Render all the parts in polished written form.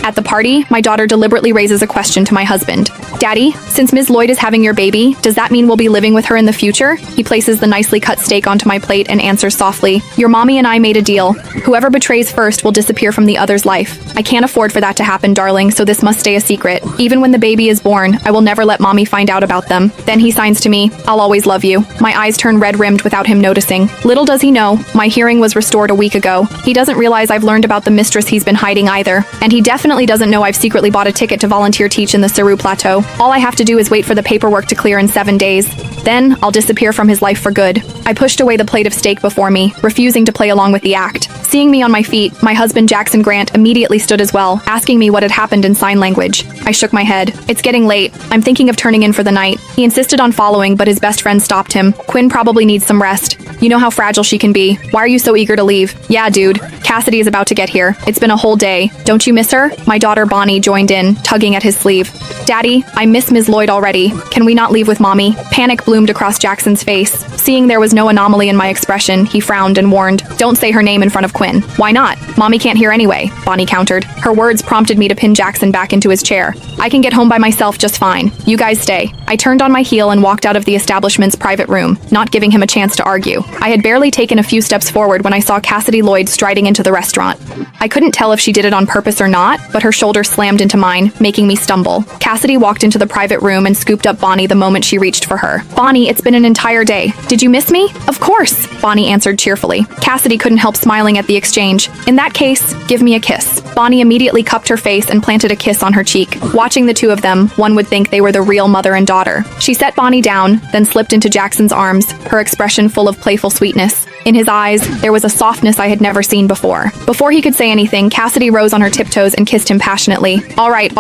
At the party, my daughter deliberately raises a question to my husband. Daddy, since Ms. Lloyd is having your baby, does that mean we'll be living with her in the future? He places the nicely cut steak onto my plate and answers softly, your mommy and I made a deal. Whoever betrays first will disappear from the other's life. I can't afford for that to happen, darling, so this must stay a secret. Even when the baby is born, I will never let mommy find out about them. Then he signs to me, I'll always love you. My eyes turn red-rimmed without him noticing. Little does he know, my hearing was restored a week ago. He doesn't realize I've learned about the mistress he's been hiding either. And he definitely doesn't know I've secretly bought a ticket to volunteer teach in the Saru Plateau. All I have to do is wait for the paperwork to clear in 7 days. Then, I'll disappear from his life for good. I pushed away the plate of steak before me, refusing to play along with the act. Seeing me on my feet, my husband Jackson Grant immediately stood as well, asking me what had happened in sign language. I shook my head. It's getting late. I'm thinking of turning in for the night. He insisted on following, but his best friend stopped him. Quinn probably needs some rest. You know how fragile she can be. Why are you so eager to leave? Yeah, dude. Cassidy is about to get here. It's been a whole day. Don't you miss her? My daughter Bonnie joined in, tugging at his sleeve. Daddy, I miss Ms. Lloyd already. Can we not leave with mommy? Panic bloomed across Jackson's face. Seeing there was no anomaly in my expression, he frowned and warned, don't say her name in front of Quinn. Why not? Mommy can't hear anyway, Bonnie countered. Her words prompted me to pin Jackson back into his chair. I can get home by myself just fine. You guys stay. I turned on my heel and walked out of the establishment's private room, not giving him a chance to argue. I had barely taken a few steps forward when I saw Cassidy Lloyd striding into the restaurant. I couldn't tell if she did it on purpose or not, but her shoulder slammed into mine, making me stumble. Cassidy walked into the private room and scooped up Bonnie the moment she reached for her. Bonnie, it's been an entire day. Did you miss me? Of course, Bonnie answered cheerfully. Cassidy couldn't help smiling at the exchange. In that case, give me a kiss. Bonnie immediately cupped her face and planted a kiss on her cheek. Watching the two of them, one would think they were the real mother and daughter. She set Bonnie down, then slipped into Jackson's arms, her expression full of playful sweetness. In his eyes, there was a softness I had never seen before. Before he could say anything, Cassidy rose on her tiptoes and kissed him passionately. All right,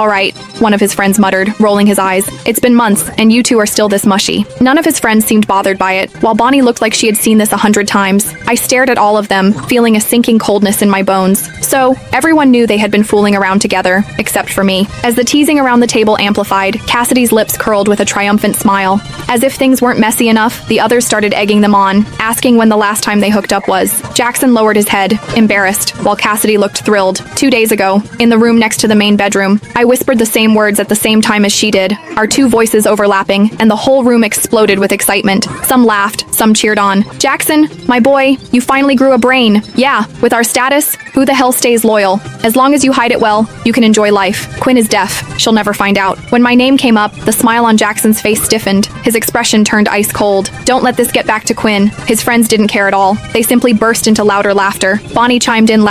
one of his friends muttered, rolling his eyes. It's been months, and you two are still this mushy. None of his friends seemed bothered by it, while Bonnie looked like she had seen this 100 times. I stared at all of them, feeling a sinking coldness in my bones. So, everyone knew they had been fooling around together, except for me. As the teasing around the table amplified, Cassidy's lips curled with a triumphant smile. As if things weren't messy enough, the others started egging them on, asking when the last time they hooked up was. Jackson lowered his head, embarrassed, while Cassidy looked thrilled. 2 days ago, in the room next to the main bedroom, I whispered the same words at the same time as she did, our two voices overlapping, and the whole room exploded with excitement. Some laughed, some cheered on. Jackson, my boy, you finally grew a brain. Yeah, with our status, who the hell stays loyal? As long as you hide it well, you can enjoy life. Quinn is deaf. She'll never find out. When my name came up, the smile on Jackson's face stiffened. His expression turned ice cold. Don't let this get back to Quinn. His friends didn't care at all. They simply burst into louder laughter. Bonnie chimed in loud.